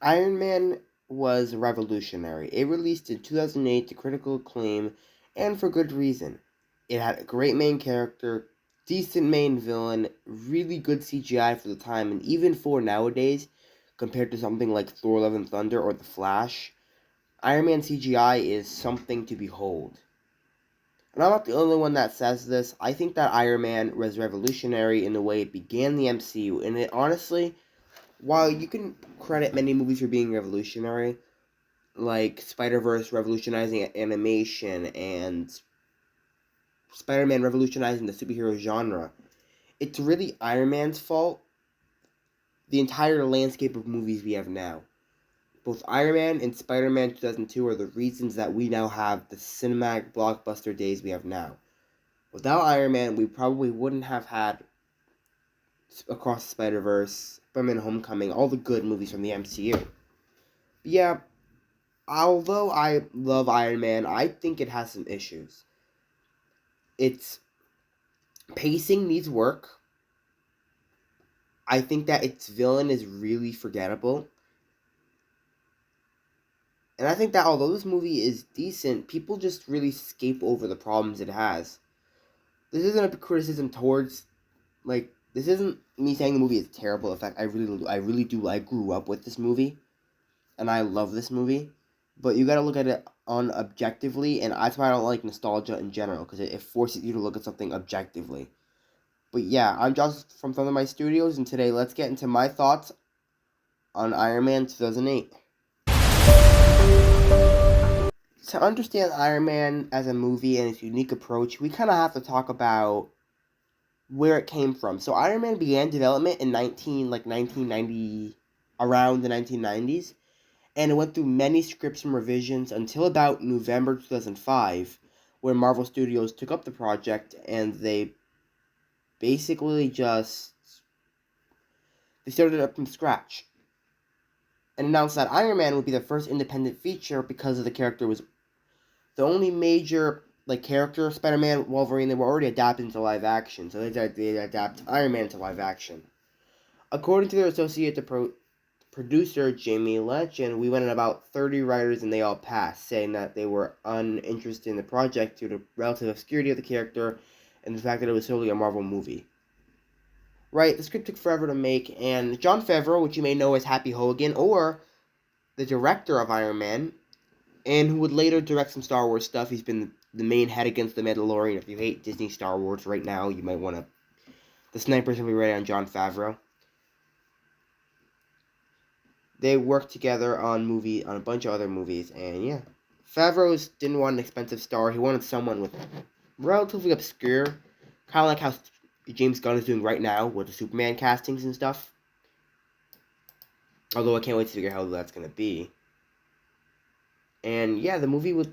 Iron Man was revolutionary. It released in 2008 to critical acclaim, and for good reason. It had a great main character, decent main villain, really good CGI for the time, and even for nowadays, compared to something like Thor: Love and Thunder or The Flash, Iron Man CGI is something to behold. And I'm not the only one that says this. I think that Iron Man was revolutionary in the way it began the MCU, and it honestly, while you can credit many movies for being revolutionary, like Spider-Verse revolutionizing animation and Spider-Man revolutionizing the superhero genre, it's really Iron Man's fault, the entire landscape of movies we have now. Both Iron Man and Spider-Man 2002 are the reasons that we now have the cinematic blockbuster days we have now. Without Iron Man, we probably wouldn't have had Across the Spider-Verse, Spider-Man Homecoming, all the good movies from the MCU. But yeah, although I love Iron Man, I think it has some issues. Its pacing needs work. I think that its villain is really forgettable. And I think that although this movie is decent, people just really scape over the problems it has. This isn't a criticism towards, like, this isn't me saying the movie is terrible. In fact, I really do. I grew up with this movie, and I love this movie. But you gotta look at it on objectively, and that's why I don't like nostalgia in general, because it forces you to look at something objectively. But yeah, I'm Josh from Thunder My Studios, and today let's get into my thoughts on Iron Man 2008. To understand Iron Man as a movie and its unique approach, we kind of have to talk about where it came from. So Iron Man began development in 1990, around the 1990s, and it went through many scripts and revisions until about November 2005, where Marvel Studios took up the project and they basically just they started it up from scratch and announced that Iron Man would be the first independent feature because of the character was the only major character. Spider-Man, Wolverine, they were already adapted into live action, so they adapt Iron Man to live action. According to their producer Jamie Legend, we went in about 30 writers and they all passed, saying that they were uninterested in the project due to relative obscurity of the character and the fact that it was solely a Marvel movie. Right, the script took forever to make, and Jon Favreau, which you may know as Happy Hogan, or the director of Iron Man, and who would later direct some Star Wars stuff. He's been the main head against the Mandalorian. If you hate Disney Star Wars right now, you might want to. The sniper's gonna be ready on Jon Favreau. They worked together on a bunch of other movies, and yeah, Favreau didn't want an expensive star. He wanted someone with relatively obscure, kind of like how James Gunn is doing right now with the Superman castings and stuff. Although I can't wait to figure out how that's gonna be. And yeah, the movie would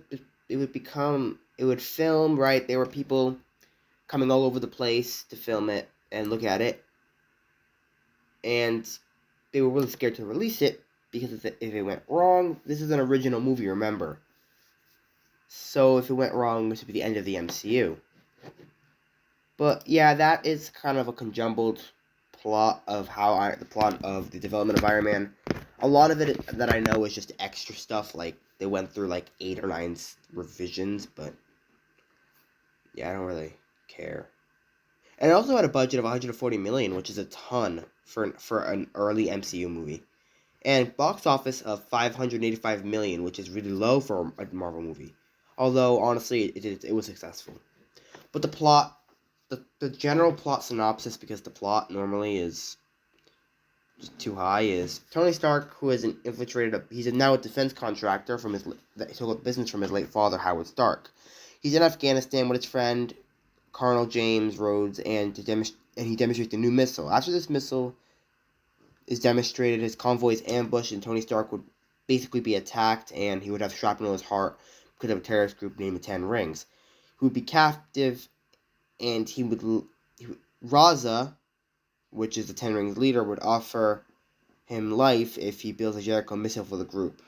film, right. There were people coming all over the place to film it and look at it, and they were really scared to release it because if it went wrong, this is an original movie, remember. So if it went wrong, this would be the end of the MCU. But yeah, that is kind of a conjumbled plot of the plot of the development of Iron Man. A lot of it that I know is just extra stuff, like they went through like 8 or 9 revisions, but yeah, I don't really care. And it also had a budget of 140 million, which is a ton for an early MCU movie, and box office of 585 million, which is really low for a Marvel movie. Although honestly, it was successful. But the plot, the general plot synopsis, because the plot normally is just too high, is Tony Stark, who has he's now a defense contractor from he took up business from his late father, Howard Stark. He's in Afghanistan with his friend Colonel James Rhodes, and he demonstrates a new missile. After this missile is demonstrated, his convoy is ambushed, and Tony Stark would basically be attacked, and he would have shrapnel in his heart because of a terrorist group named the Ten Rings. He would be captive, and Raza, which is the Ten Rings leader, would offer him life if he builds a Jericho missile for the group.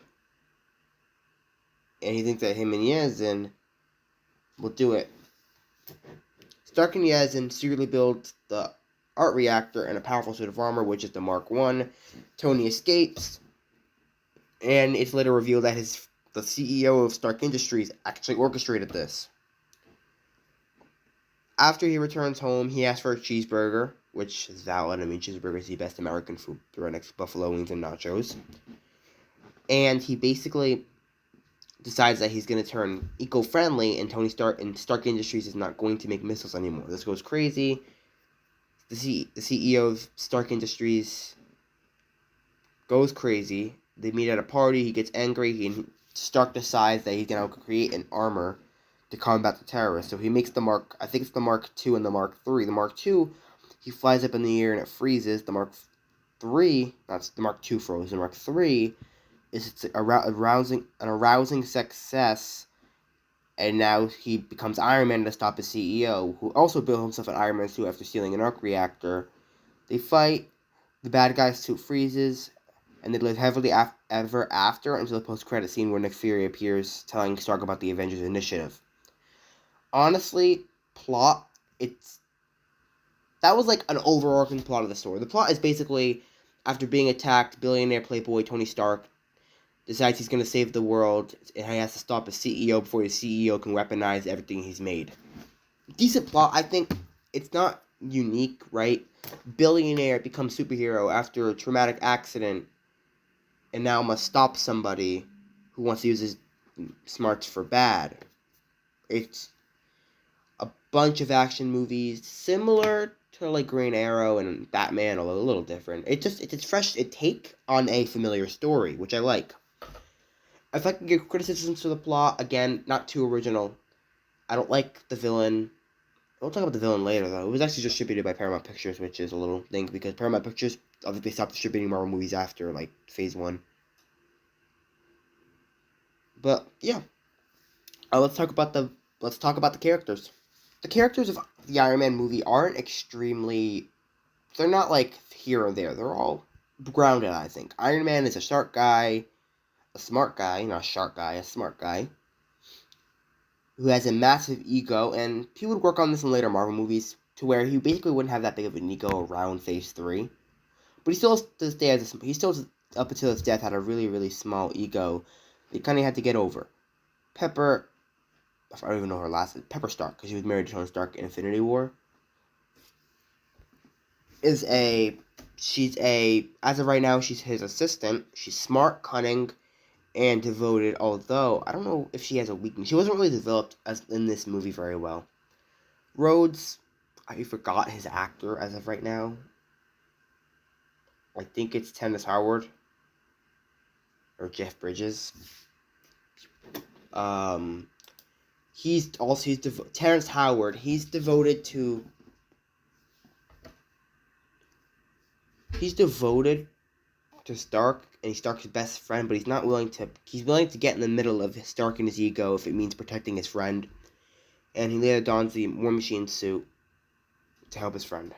And he thinks that him and Yasmin will do it. Stark and Yasmin secretly build the art reactor and a powerful suit of armor, which is the Mark I. Tony escapes, And it's later revealed that the CEO of Stark Industries actually orchestrated this. After he returns home, he asks for a cheeseburger, which is valid. I mean, cheeseburger is the best American food, right next to buffalo wings and nachos. And he basically decides that he's going to turn eco-friendly, and Tony Stark and Stark Industries is not going to make missiles anymore. This goes crazy. The CEO of Stark Industries goes crazy. They meet at a party. He gets angry. Stark decides that he's going to create an armor to combat the terrorists. So he makes the Mark, I think it's the Mark II and the Mark III. The Mark II, he flies up in the air and it freezes. The Mark III, that's the Mark II froze. The Mark III is an arousing success, and now he becomes Iron Man to stop his CEO, who also built himself an Iron Man suit after stealing an arc reactor. They fight. The bad guy's suit freezes, and they live happily ever after until the post-credit scene where Nick Fury appears, telling Stark about the Avengers Initiative. Honestly, plot, that was like an overarching plot of the story. The plot is basically, after being attacked, billionaire playboy Tony Stark decides he's going to save the world, and he has to stop his CEO before his CEO can weaponize everything he's made. Decent plot. I think it's not unique, right? Billionaire becomes superhero after a traumatic accident, and now must stop somebody who wants to use his smarts for bad. It's a bunch of action movies similar to like Green Arrow and Batman, although a little different. It's fresh take on a familiar story, which I like. If I can give criticisms to the plot, again, not too original. I don't like the villain. We'll talk about the villain later, though. It was actually distributed by Paramount Pictures, which is a little thing, because Paramount Pictures, obviously, stopped distributing Marvel movies after, like, Phase 1. But, yeah. Let's talk about the characters. The characters of the Iron Man movie aren't extremely... They're not, like, here or there. They're all grounded, I think. Iron Man is a smart guy, not a shark guy, a smart guy, who has a massive ego, and he would work on this in later Marvel movies, to where he basically wouldn't have that big of an ego around Phase 3. But he still, to this day, he still, up until his death, had a really, really small ego that he kind of had to get over. Pepper, I don't even know her last name, Pepper Stark, because she was married to Tony Stark in Infinity War, as of right now, she's his assistant. She's smart, cunning, and devoted, although I don't know if she has a weakness. She wasn't really developed as in this movie very well. Rhodes, I forgot his actor as of right now. I think it's Terrence Howard or Jeff Bridges. Terrence Howard. He's devoted to Stark, and he's Stark's best friend, but he's willing to get in the middle of Stark and his ego if it means protecting his friend. And he later dons the War Machine suit to help his friend.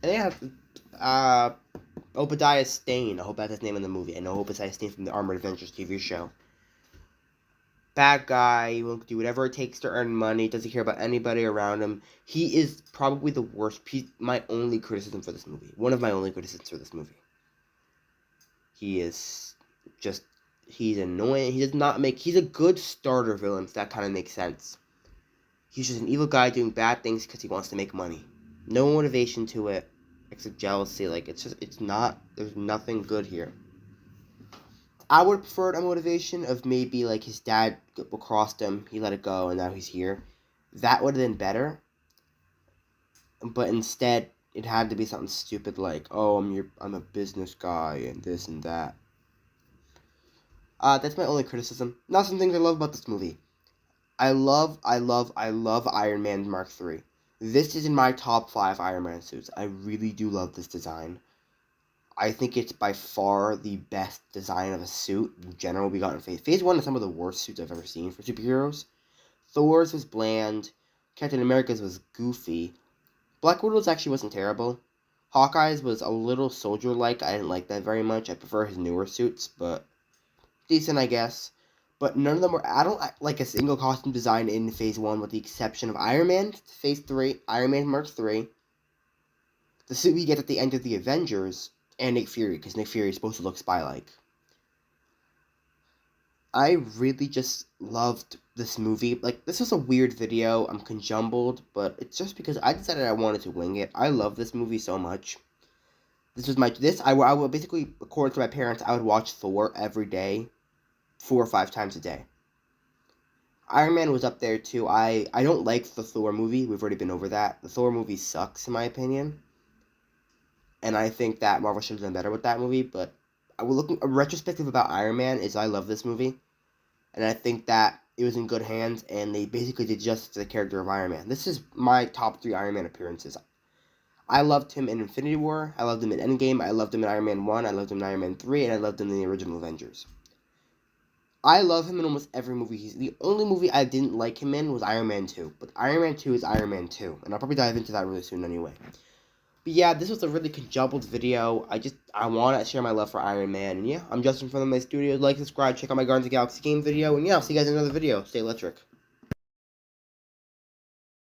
And they have Obadiah Stane. I hope that's his name in the movie. I know Obadiah Stane from the Armored Adventures TV show. Bad guy, he will do whatever it takes to earn money, doesn't care about anybody around him. He is probably the worst. My only criticism for this movie. One of my only criticisms for this movie. He's annoying. He's a good starter villain, if that kind of makes sense. He's just an evil guy doing bad things because he wants to make money. No motivation to it, except jealousy. There's nothing good here. I would prefer a motivation of maybe like his dad crossed him, he let it go, and now he's here. That would have been better. But instead, it had to be something stupid like, "Oh, I'm a business guy and this and that." That's my only criticism. Not some things I love about this movie. I love Iron Man Mark III. This is in my top 5 Iron Man suits. I really do love this design. I think it's by far the best design of a suit in general we got in Phase 1 is some of the worst suits I've ever seen for superheroes. Thor's was bland. Captain America's was goofy. Black Widow's actually wasn't terrible. Hawkeye's was a little soldier-like. I didn't like that very much. I prefer his newer suits, but decent, I guess. But none of them were... I don't like a single costume design in Phase 1 with the exception of Iron Man, Phase 3, Iron Man Mark 3, the suit we get at the end of the Avengers, and Nick Fury, because Nick Fury is supposed to look spy-like. I really just loved this movie. Like, this was a weird video. I'm conjumbled, but it's just because I decided I wanted to wing it. I love this movie so much. I would basically, according to my parents, I would watch Thor every day, 4 or 5 times a day. Iron Man was up there too. I don't like the Thor movie. We've already been over that. The Thor movie sucks in my opinion, and I think that Marvel should have done better with that movie. But I will look a retrospective about Iron Man is I love this movie, and I think that it was in good hands, and they basically did justice to the character of Iron Man. This is my top 3 Iron Man appearances. I loved him in Infinity War. I loved him in Endgame. I loved him in Iron Man 1. I loved him in Iron Man 3, and I loved him in the original Avengers. I love him in almost every movie. The only movie I didn't like him in was Iron Man 2. But Iron Man 2 is Iron Man 2. And I'll probably dive into that really soon anyway. But yeah, this was a really conjumbled video. I want to share my love for Iron Man. And yeah, I'm Justin from my studios. Like, subscribe, check out my Guardians of the Galaxy game video. And yeah, I'll see you guys in another video. Stay electric.